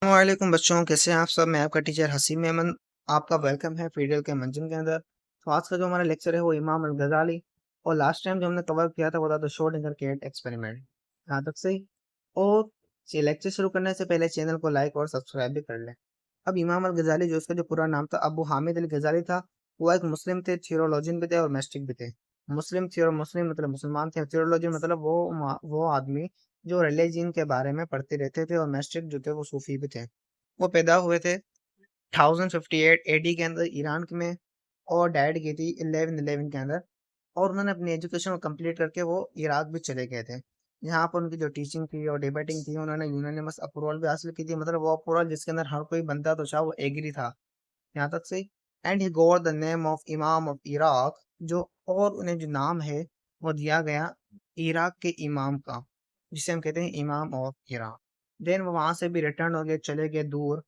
वालेकुम बच्चों, कैसे हैं आप सब। मैं आपका टीचर हसीम मेमन, आपका वेलकम है फीडल के मंजन के अंदर। तो आज का जो हमारा लेक्चर है वो इमाम अल गजाली, और लास्ट टाइम जो हमने कवर किया था वो था द श्रोडिंगर कैट एक्सपेरिमेंट। यहाँ तक सही। और ये लेक्चर शुरू करने से पहले चैनल को लाइक और सब्सक्राइब भी कर लें। अब इमाम अल गजाली, जो उसका जो पूरा नाम था अबू हामिद अल गजाली था, वो एक मुस्लिम थे, थियोलॉजियन भी थे और मैस्टिक भी थे। मुस्लिम मतलब मुसलमान थे, थियोलॉजियन मतलब वो आदमी जो रिलीजन के बारे में पढ़ते रहते थे, और मैस्टिक जो थे वो सूफी भी थे। वो पैदा हुए थे 1058 एडी के अंदर ईरान में, और डाइड की थी 1111 के अंदर। और उन्होंने अपनी एजुकेशन को कंप्लीट करके वो इराक भी चले गए थे। यहाँ पर उनकी जो टीचिंग थी और डिबेटिंग थी, उन्होंने यूनानिमस अप्रूवल भी हासिल की थी, मतलब वो अप्रूवल जिसके अंदर हर कोई बंदा तो चाहे वो एग्री था। यहाँ तक से and he got the name of इमाम ऑफ इराक, जो और उन्हें जो नाम है वो दिया गया इराक के इमाम का, जिसे हम कहते हैं इमाम ऑफ इराक। देन वो वहां से भी रिटर्न हो गए, चले गए दूर,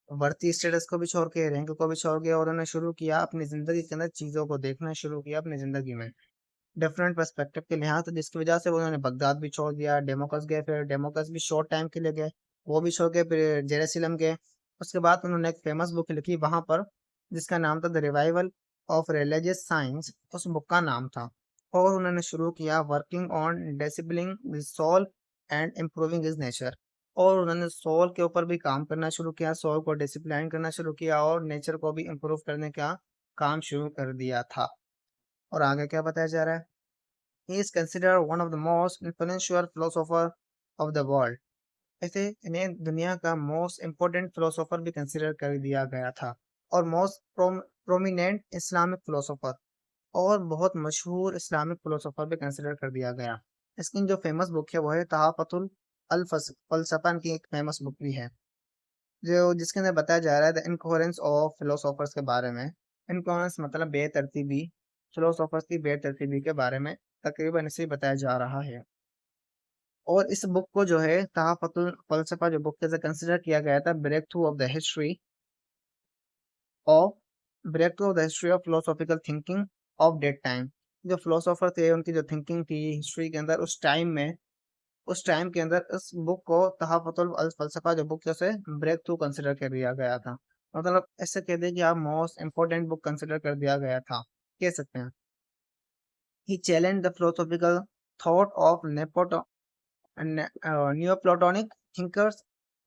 वर्ती स्टेटस को भी छोड़ के, रैंक को भी छोड़ के, और उन्होंने शुरू किया अपनी जिंदगी के अंदर चीजों को देखना शुरू किया अपनी जिंदगी में डिफरेंट पर्सपेक्टिव के लिहाज से, जिसकी वजह से उन्होंने बगदाद भी छोड़ दिया, डेमोकस गए, फिर डेमोकस भी शॉर्ट टाइम के लिए गए, वो भी छोड़ के फिर जेरूसलम गए। उसके बाद उन्होंने एक फेमस बुक लिखी वहां पर, जिसका नाम था the revival of religious science, उस बुक का नाम था। और उन्होंने शुरू किया working on disciplining soul and improving his nature, और उन्होंने सोल के ऊपर भी काम करना शुरू किया, सोल को डिसिप्लिन करना शुरू किया, और नेचर को भी इम्प्रूव करने का काम शुरू कर दिया था। और आगे क्या बताया जा रहा है, he is considered one of the most influential philosopher of the world। ऐसे इन्हें दुनिया का मोस्ट इम्पोर्टेंट फिलोसोफर भी कंसिडर कर दिया गया था, और मोस्ट प्रोमिनेंट इस्लामिक फिलोसोफर, और बहुत मशहूर इस्लामिक फिलोसोफर भी कंसिडर कर दिया गया। इसकी जो फेमस बुक है वो है तहाफतुल अल फलसफा की एक फेमस बुक भी है, जो जिसके अंदर बताया जा रहा है द इनकोहेरेंस ऑफ फिलोसोफर्स के बारे में। इनकोहेरेंस मतलब बेतरतीबी, फिलोसोफर्स की बेतरतीबी के बारे में तकरीबन इसे बताया जा रहा है। और इस बुक को जो है तहफ़तुल फ़लसफ़ा जो बुक जैसे कंसिडर किया गया था of breakthrough of the history of philosophical thinking of that time. जो फिलोसोफर थे उनकी जो थिंकिंग थी हिस्ट्री के अंदर उस टाइम के अंदर इस बुक को तहफ़तुल अल फ़लसफ़ा जो बुक जैसे ब्रेक थ्रू कंसिडर कर दिया गया था। मतलब ऐसे कह दें कि आप मोस्ट इम्पोर्टेंट बुक कंसिडर कर दिया गया था, कह सकते हैं। He challenge the philosophical thought of Neoplatonic thinkers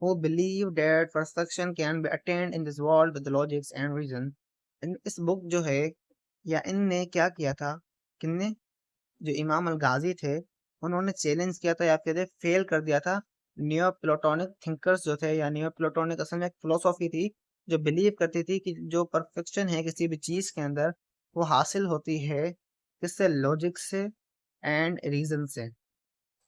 who believe that perfection can be attained in this world with logics and reason। इस बुक जो है, या इनने क्या किया था, किनने, जो इमाम अल गाजी थे, उन्होंने चैलेंज किया था या फिर फेल कर दिया था नियो प्लेटोनिक थिंकर्स जो थे, या नियो प्लेटोनिक असल में एक फिलोसॉफी थी जो बिलीव करती थी कि जो परफेक्शन है किसी भी चीज के अंदर, वो हासिल होती है किससे, लॉजिक से एंड रीजन से।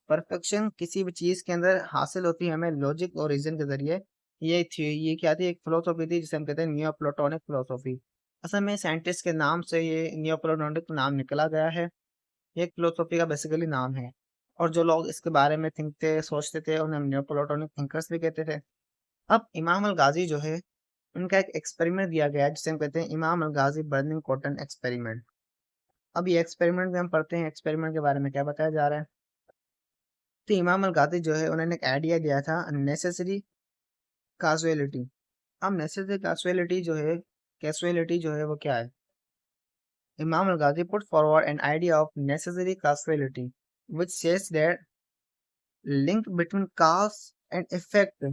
परफेक्शन किसी भी चीज के अंदर हासिल होती है हमें लॉजिक और रीजन के जरिए। ये क्या थी, एक फिलोसॉफी थी जिसे हम कहते हैं नियो प्लेटोनिक फिलोसॉफी। असल में साइंटिस्ट के नाम से ये नियो प्लेटोनिक नाम निकला गया है, ये एक फिलोसॉफी का बेसिकली नाम है। और जो लोग इसके बारे में थिंकते सोचते थे उन्हें नियो प्लेटोनिक थिंकर्स भी कहते थे। अब इमाम अल गाजी जो है, उनका एक एक्सपेरिमेंट दिया गया है जिसे हम कहते हैं इमाम अल गाजी बर्निंग कॉटन एक्सपेरिमेंट। अब ये एक्सपेरिमेंट में हम पढ़ते हैं एक्सपेरिमेंट के बारे में क्या बताया जा रहा है। तो इमाम अल गाजी जो है उन्होंने एक आइडिया दिया था नेसेसरी काजुअलिटी। अब नेसेसरी कैजुअलिटी जो है वो क्या है। Imam Al Ghazi put forward an idea of necessary causality which says that link between cause and effect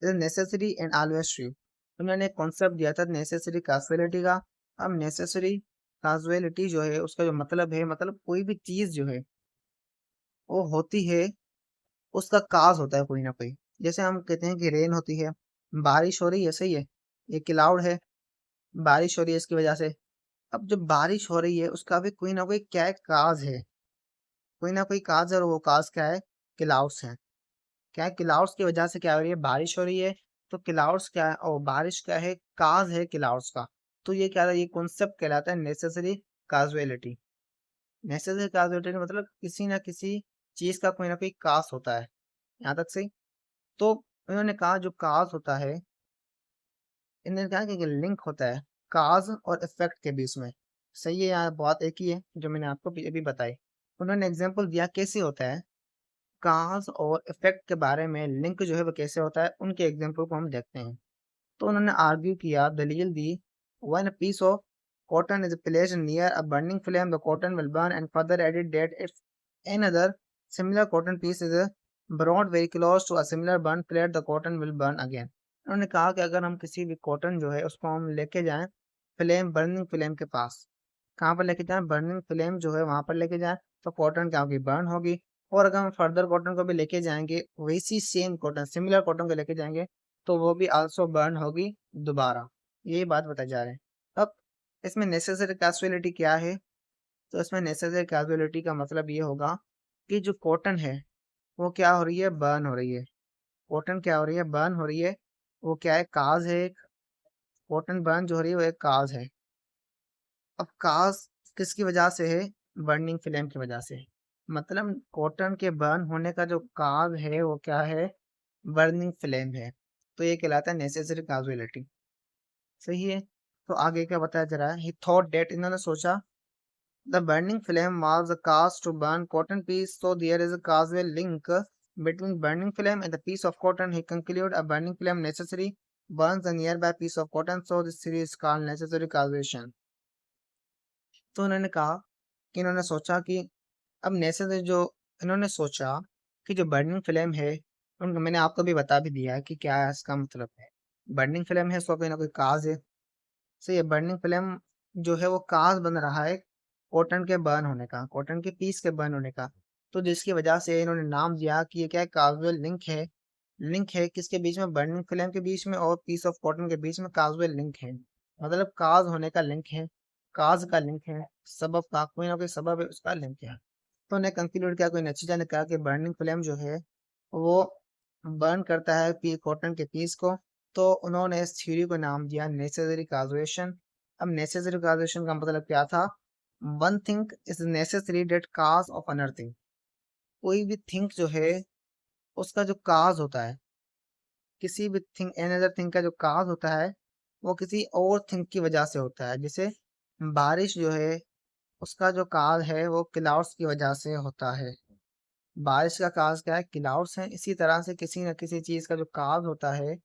is necessary and always true। उन्होंने एक कॉन्सेप्ट दिया था नेसेसरी काजुअलिटी का। अब नेसेसरी काजुअलिटी जो है उसका जो मतलब है, मतलब कोई भी चीज जो है वो होती है, उसका काज होता है कोई ना कोई। जैसे हम कहते हैं कि रेन होती है, बारिश हो रही है, सही है, ये क्लाउड है, बारिश हो रही है इसकी वजह से। अब जब बारिश हो रही है उसका भी कोई ना कोई क्या है, काज है, कोई ना कोई काज है, और वो काज क्या है, क्लाउड्स है। क्या है, क्लाउड्स की वजह से क्या हो रही है, बारिश हो रही है। तो क्लाउड्स क्या है, और बारिश क्या है, काज है क्लाउड्स का। तो ये क्या है, ये कॉन्सेप्ट कहलाता है नेसेसरी काजुअलिटी। नेसेसरी काजुअलिटी मतलब किसी ना किसी चीज का कोई ना कोई काज होता है। यहाँ तक सही। तो उन्होंने कहा जो काज होता है, इन्होंने कहा कि लिंक होता है काज और इफेक्ट के बीच में। सही है, यहाँ बात एक ही है जो मैंने आपको अभी बताई। उन्होंने एग्जांपल दिया कैसे होता है। काज और इफेक्ट के बारे में लिंक जो है वो कैसे होता है, उनके एग्जाम्पल को हम देखते हैं। तो उन्होंने आर्ग्यू किया, दलील दी, when a piece of cotton is placed near a burning flame the cotton will burn, and further added that if another similar cotton piece is brought very close to a similar burn plate the cotton will burn again। उन्होंने कहा कि अगर हम किसी भी cotton जो है उसको हम लेके जाएं बर्निंग फ्लेम के पास, कहाँ पर लेके जाएं, बर्निंग फ्लेम जो है वहां पर लेके जाएं, तो कॉटन क्या होगी, बर्न होगी। और अगर हम फर्दर कॉटन को भी लेके जाएंगे, वैसी सेम कॉटन सिमिलर कॉटन को लेके जाएंगे, तो वो भी आल्सो बर्न होगी दोबारा। यही बात बताई जा रहे हैं। अब इसमें नेसेसरी कैजुअलिटी क्या है, तो इसमें नेसेसरी कैजुअलिटी का मतलब ये होगा कि जो कॉटन है वो क्या हो रही है, बर्न हो रही है। कॉटन क्या हो रही है, बर्न हो रही है। वो क्या है, काज है एक। कॉटन बर्न जो हो रही है वो एक काज है। अब काज किसकी वजह से है, बर्निंग फ्लेम की वजह से। मतलब कॉटन के बर्न होने का जो काज है वो क्या है, बर्निंग फ्लेम है। तो ये कहलाता है नेसेसरी काजुअलिटी। सही है। तो आगे क्या बताया जा रहा है, ही थॉट डेट, इन्होंने सोचा, the burning flame was a cause to burn cotton piece, so there is a causal link between burning flame and the piece of cotton. He concluded a burning flame necessary burns a nearby piece of cotton, so this series is called necessary causation। तो उन्होंने कहा कि इन्होंने सोचा कि अब necessary जो, इन्होंने सोचा कि जो बर्निंग फ्लेम है, उनको मैंने आपको भी बता भी दिया है कि क्या है इसका मतलब है। बर्निंग फ्लेम है, सो कोई ना कोई काज है। सही है। बर्निंग फ्लेम जो है वो काज बन रहा है कॉटन के बर्न होने का, कॉटन के पीस के बर्न होने का। तो जिसकी वजह से इन्होंने नाम दिया कि ये क्या है, काजुअल लिंक है। लिंक है किसके बीच में, बर्निंग फ्लेम के बीच में और पीस ऑफ कॉटन के बीच में काजुअल लिंक है। मतलब काज होने का लिंक है, काज का लिंक है, सबब का, कोई ना कोई सबब है, उसका लिंक है। तो उन्हें कंक्लूड किया, कोई नतीजा ने कहा कि बर्निंग फ्लेम जो है वो बर्न करता है कॉटन के पीस को। तो उन्होंने इस थ्योरी को नाम दिया नेसेसरी काजुएशन। अब नेसेसरी काजुएशन का मतलब क्या था, one thing is necessary that cause of another thing. कोई भी थिंग जो है उसका जो काज होता है, किसी भी थिंग अनदर थिंग का जो काज होता है वो किसी और थिंग की वजह से होता है। जैसे बारिश जो है उसका जो काज है वो क्लाउड्स की वजह से होता है। बारिश का काज क्या है, क्लाउड्स है। इसी तरह से किसी न किसी चीज का जो काज होता है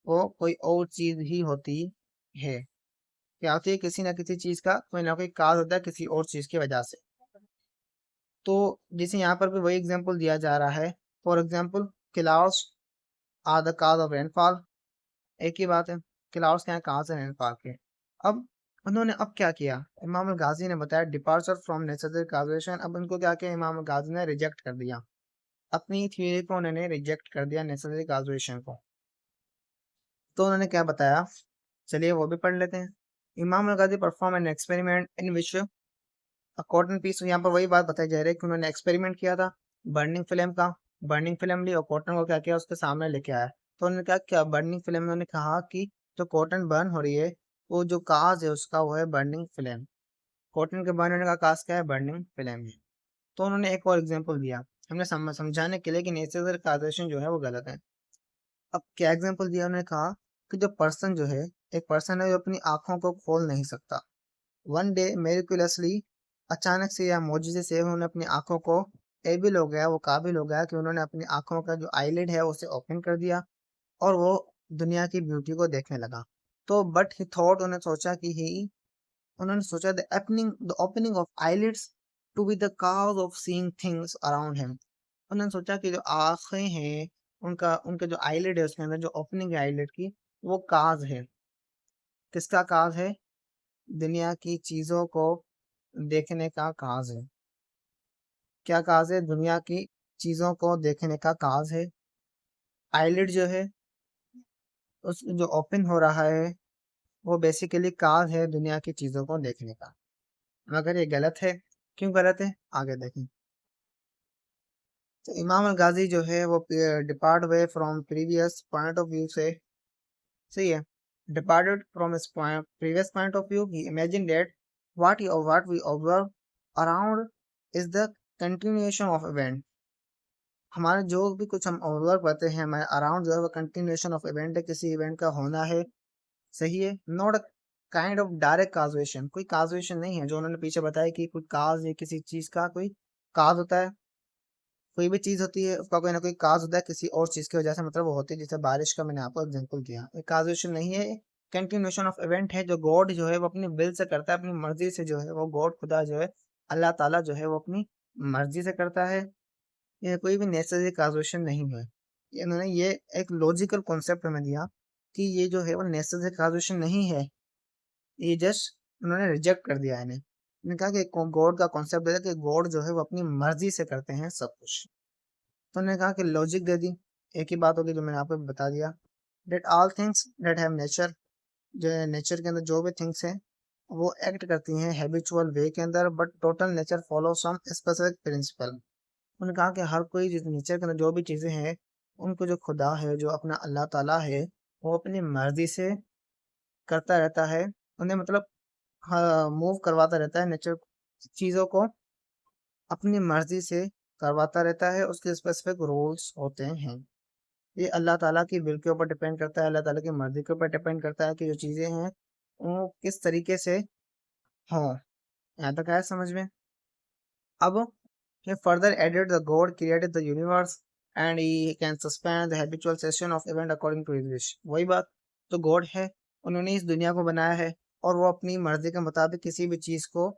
वो कोई और चीज ही होती है। क्या होती है, किसी न किसी चीज का कोई ना कोई काज होता है किसी और चीज की वजह से। तो जैसे यहाँ पर भी वही एग्जांपल दिया जा रहा है। For example, clouds are the cause of rainfall. एक ही बात है, क्लाउड्स क्या है, काज है रेनफॉल के। अब उन्होंने अब क्या किया, इमाम अल गाजी ने बताया डिपार्चर फ्रॉम नेसेसरी काजुएशन। अब उनको क्या किया, इमाम अल गाजी ने रिजेक्ट कर दिया, अपनी थ्योरी को उन्होंने रिजेक्ट कर दिया, नेसेसरी काजुएशन को। तो उन्होंने क्या बताया, चलिए वो भी पढ़ लेते हैं। Imam Al Ghazi perform an experiment in which cotton piece, यहाँ पर वही बात बताई जा रही है कि उन्होंने एक्सपेरिमेंट किया था बर्निंग फ्लेम का। बर्निंग फ्लेम ली और कॉटन को क्या किया, उसके सामने लेके आया। तो उन्होंने क्या किया, बर्निंग फ्लेम में उन्होंने कहा कि जो कॉटन बर्न हो रही है वो जो काज है उसका वो है बर्निंग फ्लेम। कॉटन के बर्न होने का काज क्या है, बर्निंग फ्लेम है। तो उन्होंने एक और एग्जाम्पल दिया हमने समझाने के लिए कि नेचुरल काजेशन जो है वो गलत है। अब क्या एग्जाम्पल दिया, उन्होंने कहा कि जो पर्सन जो है, एक पर्सन है जो अपनी आंखों को खोल नहीं सकता। वन डे मेरिकुलसली, अचानक से या मौजूदे से उन्होंने अपनी आंखों को एबल हो गया, वो काबिल हो गया कि उन्होंने अपनी आंखों का जो आईलिड है उसे ओपन कर दिया और वो दुनिया की ब्यूटी को देखने लगा। तो बट ही थॉट, उन्होंने सोचा the opening of eyelids to be the cause of seeing things around him. उन्होंने सोचा कि जो आंखें हैं, उनका उनका जो आईलिड है उसके अंदर जो ओपनिंग है आईलिड की, वो काज है। किसका काज है, दुनिया की चीजों को देखने का काज है। क्या काज है, दुनिया की चीजों को देखने का काज है। आईलिड जो है उस जो ओपन हो रहा है वो बेसिकली काज है दुनिया की चीजों को देखने का। मगर ये गलत है। क्यों गलत है, आगे देखें। तो इमाम अल गाजी जो है वो depart way from previous point of view से, सही है, डिपार्टेड फ्रॉम इस previous point of view. He imagine that what we observe around is the continuation of event. हमारे जो भी कुछ हम ऑब्जर्व करते हैं हमारे अराउंड जो है वो कंटिन्यूएशन ऑफ इवेंट है, किसी इवेंट का होना है। सही है। Not a kind of direct causation, कोई काजुएशन नहीं है। जो उन्होंने पीछे बताया कि कोई काज है, किसी चीज का कोई काज होता है, कोई भी चीज़ होती है उसका कोई ना कोई काज होता है किसी और चीज़ की वजह से, मतलब वो होती है, जैसे बारिश का मैंने आपको एग्जाम्पल दिया, ये काजेशन नहीं है, कंटिन्यूशन ऑफ इवेंट है जो गॉड जो है वो अपनी विल से करता है, अपनी मर्जी से जो है वो गॉड खुदा जो है अल्लाह ताला जो है वो अपनी मर्जी से करता है। ये कोई भी नेसेसरी काजेशन नहीं है। इन्होंने ये एक लॉजिकल कॉन्सेप्ट हमें दिया कि ये जो है वो नेसेसरी काजेशन नहीं है, ये जस्ट उन्होंने रिजेक्ट कर दिया इन्हें। उन्होंने कहा कि गॉड का कॉन्सेप्ट है कि गॉड जो है वो अपनी मर्जी से करते हैं सब कुछ। तो उन्होंने कहा कि लॉजिक दे दी, एक ही बात होगी जो मैंने आपको बता दिया, that all things that have nature, जो है नेचर के अंदर जो भी थिंग्स हैं वो एक्ट करती हैं हैबिचुअल वे के अंदर, but total nature follow some specific principle. उन्होंने कहा कि हर कोई जिस नेचर के अंदर जो भी चीज़ें हैं उनको जो खुदा है, जो अपना अल्लाह ताला है, वो अपनी मर्जी से करता रहता है, उन्हें मतलब हाँ, मूव करवाता रहता है नेचर चीज़ों को अपनी मर्जी से करवाता रहता है, उसके स्पेसिफिक रूल्स होते हैं। ये अल्लाह ताला की विल के ऊपर डिपेंड करता है, अल्लाह ताला की मर्जी के ऊपर डिपेंड करता है कि जो चीज़ें हैं वो किस तरीके से हों। यहाँ तक आया समझ में? अब he further added the God created the universe and he can suspend the habitual session of event according to his wish। वही बात, तो गॉड है, उन्होंने इस दुनिया को बनाया है और वो अपनी मर्जी के मुताबिक किसी भी चीज़ को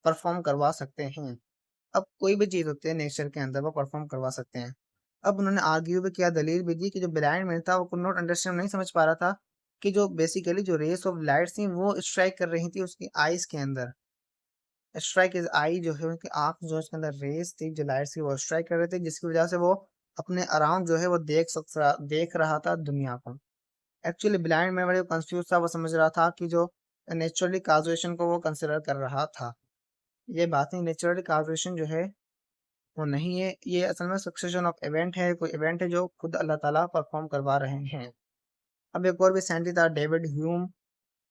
परफॉर्म करवा सकते हैं। अब कोई भी चीज़ होती है नेचर के अंदर वो परफॉर्म करवा सकते हैं। अब उन्होंने आर्ग्यू भी किया, दलील भी दी कि जो ब्लाइंड मैन था वो कुड नॉट अंडरस्टैंड, नहीं समझ पा रहा था कि जो बेसिकली जो रेस ऑफ लाइट थी वो स्ट्राइक कर रही थी उसकी आईज के अंदर। स्ट्राइक इज आई, जो है उनकी आंख जो उसके अंदर रेस थी जो लाइट थी वो स्ट्राइक कर रहे थे, जिसकी वजह से वो अपने अराउंड जो है वो देख रहा था दुनिया को। एक्चुअली ब्लाइंड मैन बड़े कंफ्यूज था, वो समझ रहा था कि जो नेचुरली काजुएशन को वो कंसिडर कर रहा था। ये बात नहीं, नेचुरली काजुएशन जो है वो नहीं है, ये असल में सक्सेशन ऑफ इवेंट है, कोई इवेंट है जो खुद अल्लाह ताला परफॉर्म करवा रहे हैं। अब एक और भी साइंटिस्ट था डेविड ह्यूम,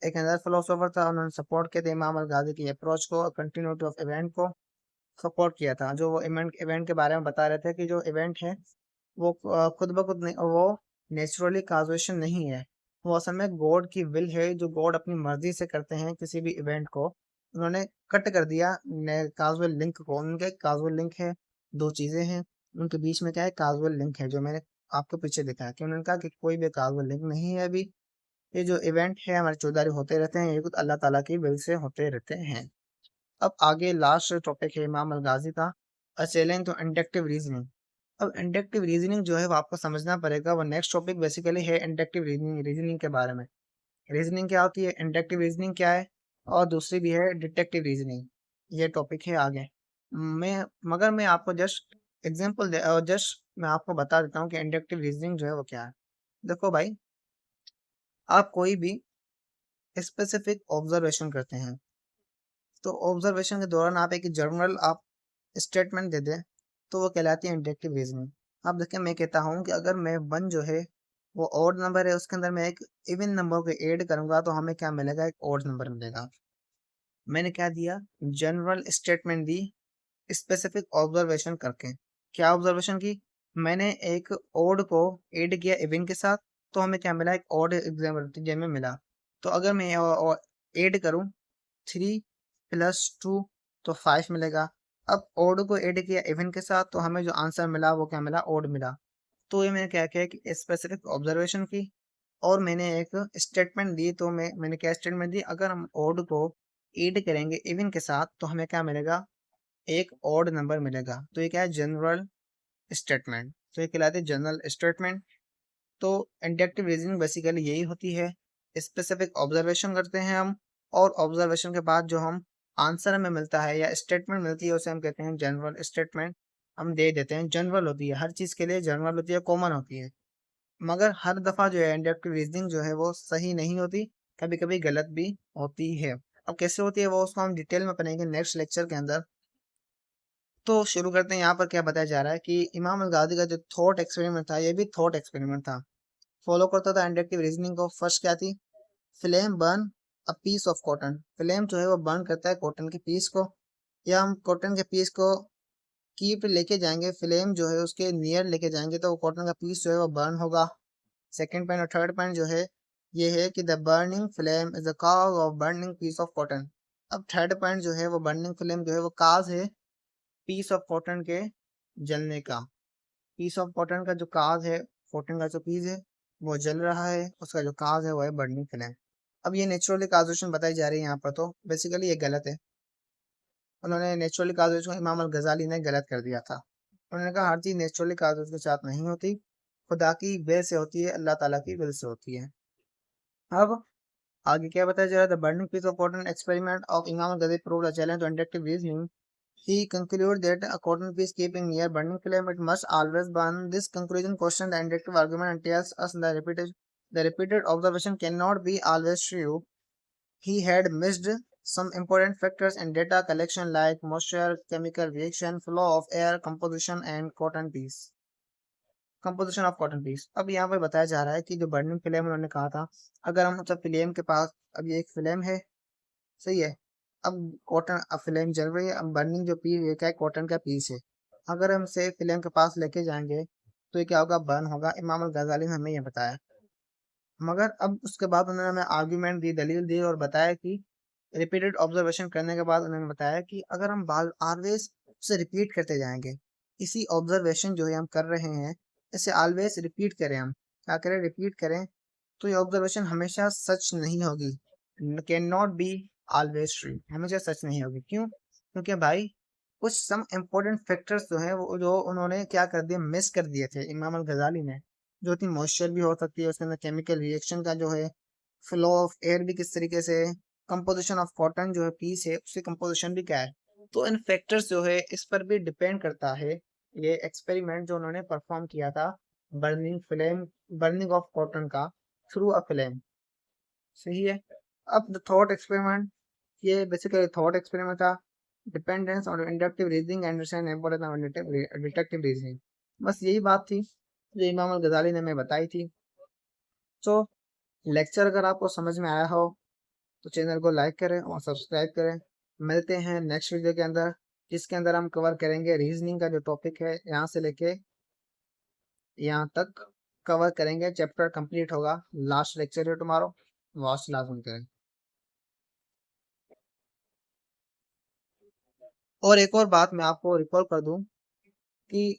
एक अदर फिलोसोफर था, उन्होंने सपोर्ट किया था इमाम अल गाजी की अप्रोच को, कंटिन्यूटी ऑफ इवेंट को सपोर्ट किया था। जो वो इवेंट इवेंट के बारे में बता रहे थे कि जो इवेंट है वो खुद ब खुद नहीं, वो नेचुरली काजुएशन नहीं है, वो असल में गॉड की विल है, जो गॉड अपनी मर्जी से करते हैं किसी भी इवेंट को। उन्होंने कट कर दिया काजुअल लिंक को, उनके काजुअल लिंक है, दो चीज़ें हैं उनके बीच में, क्या है, काजुअल लिंक है, जो मैंने आपको पीछे दिखाया कि उन्होंने कहा कि कोई भी काजुअल लिंक नहीं है अभी, ये जो इवेंट है हमारे चौधारी होते रहते हैं, ये खुद अल्लाह ताला की विल से होते रहते हैं। अब आगे लास्ट टॉपिक है इमाम अल गाजी का, a challenge to inductive reasoning. अब इंडक्टिव रीजनिंग जो है वो आपको समझना पड़ेगा, वो नेक्स्ट टॉपिक बेसिकली है इंडक्टिव रीजनिंग, रीजनिंग के बारे में। रीजनिंग क्या होती है, इंडक्टिव रीजनिंग क्या है, और दूसरी भी है डिटेक्टिव रीजनिंग, ये टॉपिक है आगे। मैं मगर मैं आपको जस्ट एग्जांपल दे और जस्ट मैं आपको बता देता हूँ कि इंडक्टिव रीजनिंग जो है वो क्या है। देखो भाई, आप कोई भी स्पेसिफिक ऑब्जर्वेशन करते हैं, तो ऑब्जर्वेशन के दौरान आप एक जनरल आप स्टेटमेंट दे दें, तो वो कहलाती है इंडक्टिव रीजनिंग। अब देखिए, मैं कहता हूँ कि अगर मैं वन जो है वो ऑड नंबर है, उसके अंदर मैं एक इवन नंबर को ऐड करूंगा तो हमें क्या मिलेगा, एक ऑड नंबर मिलेगा। मैंने क्या दिया, general statement the specific observation करके। क्या ऑब्जर्वेशन की, मैंने एक ऑड को ऐड किया इवन के साथ, तो हमें क्या मिला, एक ऑड एग्जाम में मिला। तो अगर मैं ऐड करूं 3 + 2 तो 5 मिलेगा। अब ओड को ऐड किया इवन के साथ, तो हमें जो आंसर मिला वो क्या मिला, ओड मिला। तो ये मैंने क्या किया कि स्पेसिफिक ऑब्जर्वेशन की और मैंने एक स्टेटमेंट दी, तो मैंने क्या स्टेटमेंट दी, अगर हम ओड को ऐड करेंगे इवन के साथ तो हमें क्या मिलेगा, एक ओड नंबर मिलेगा। तो ये क्या है, जनरल स्टेटमेंट, तो ये कहलाते हैं जनरल स्टेटमेंट। तो इंडक्टिव रीजनिंग बेसिकली यही होती है, स्पेसिफिक ऑब्जर्वेशन करते हैं हम, और ऑब्जर्वेशन के बाद जो हम आंसर हमें मिलता है या स्टेटमेंट मिलती है उसे हम कहते हैं जनरल स्टेटमेंट। हम दे देते हैं, जनरल होती है, हर चीज़ के लिए जनरल होती है, कॉमन होती है। मगर हर दफ़ा जो है इंडक्टिव रीजनिंग जो है वो सही नहीं होती, कभी कभी गलत भी होती है। अब कैसे होती है वो उसको हम डिटेल में पढ़ेंगे नेक्स्ट लेक्चर के अंदर। तो शुरू करते हैं, यहाँ पर क्या बताया जा रहा है कि इमाम अल गाज़ी का जो थॉट एक्सपेरिमेंट था, ये भी थॉट एक्सपेरिमेंट था, फॉलो करता था इंडक्टिव रीजनिंग को। फर्स्ट क्या थी, flame burn a piece of cotton, flame जो है वो बर्न करता है कॉटन के पीस को, या हम कॉटन के पीस को कीप लेके जाएंगे, फ्लेम जो है उसके नियर लेके जाएंगे तो वो कॉटन का पीस जो है वो बर्न होगा। सेकंड पॉइंट और थर्ड पॉइंट जो है ये है कि the burning flame is the cause of burning piece of cotton. अब थर्ड पॉइंट जो है वो बर्निंग फ्लेम जो है वो काज है पीस ऑफ कॉटन के जलने का। पीस ऑफ कॉटन का जो काज है, कॉटन का जो पीस है वो जल रहा है, उसका जो काज है वो है बर्निंग फ्लेम। अब ये नेचुरली काजेशन बताई जा रही है यहाँ पर, तो बेसिकली ये गलत है। उन्होंने नेचुरली काजेशन इमाम अल गजाली ने गलत कर दिया था। उन्होंने कहा हर चीज नेचुरली काजेशन के साथ नहीं होती, खुदा की विल से होती है, अल्लाह ताला की विल से होती है। अब आगे क्या बताया जा रहा है, the burning piece of cotton experiment of Imam al Ghazali proved a challenge to inductive reasoning. He concluded that a cotton piece keeping near burning flame it must always burn. This conclusion questions the inductive argument and tells us the repeated observation cannot be always true. He had missed some important factors in data collection like moisture, chemical reaction, flow of air, composition and cotton piece. Composition of cotton piece. अब यहाँ पे बताया जा रहा है कि जो burning flame उन्होंने कहा था, अगर हम मतलब फ्लेम के पास, अब ये एक फ्लेम है, सही है। अब कॉटन, अब फ्लेम जल रही है, अब बर्निंग जो पीस है क्या है, कॉटन का पीस है। अगर हम इसे फ्लेम के पास लेके जाएंगे तो ये क्या होगा, बर्न होगा। इमाम अल गजाली ने हमें ये बताया। मगर अब उसके बाद उन्होंने हमें आर्ग्यूमेंट दी, दलील दी और बताया कि रिपीटेड ऑब्जर्वेशन करने के बाद उन्होंने बताया कि अगर हम बाल ऑलवेज उसे रिपीट करते जाएंगे, इसी ऑब्जर्वेशन जो है हम कर रहे हैं, इसे ऑलवेज रिपीट करें, हम क्या करें, रिपीट करें, तो ये ऑब्जर्वेशन हमेशा सच नहीं होगी। Can not be always true, हमेशा सच नहीं होगी। क्यों? क्योंकि भाई कुछ सम इम्पोर्टेंट फैक्टर्स जो है वो जो उन्होंने क्या कर दिया, मिस कर दिए थे इमाम अल गजाली ने। जो थी मॉइस्चर भी हो सकती है उसके अंदर, केमिकल रिएक्शन का जो है, फ्लो ऑफ एयर भी किस तरीके से, कंपोजिशन ऑफ कॉटन जो है पीस है उसकी कंपोजिशन भी क्या है। तो इन फैक्टर्स जो है इस पर भी डिपेंड करता है ये एक्सपेरिमेंट जो उन्होंने परफॉर्म किया था, burning flame, burning of cotton का थ्रू अ फ्लेम। सही है। अब द थॉट एक्सपेरिमेंट, ये बेसिकली थॉट एक्सपेरिमेंट था। Dependence on inductive reasoning and deductive reasoning, बस यही बात थी जो इमाम अल गजाली ने हमें बताई थी। तो लेक्चर अगर आपको समझ में आया हो तो चैनल को लाइक करें और सब्सक्राइब करें। मिलते हैं नेक्स्ट वीडियो के अंदर, जिसके अंदर हम कवर करेंगे रीजनिंग का जो टॉपिक है, यहाँ से लेके यहाँ तक कवर करेंगे। चैप्टर कंप्लीट होगा, लास्ट लेक्चर है टुमारो, वास्ट लाजम करें। और एक और बात मैं आपको रिकॉल कर दूं कि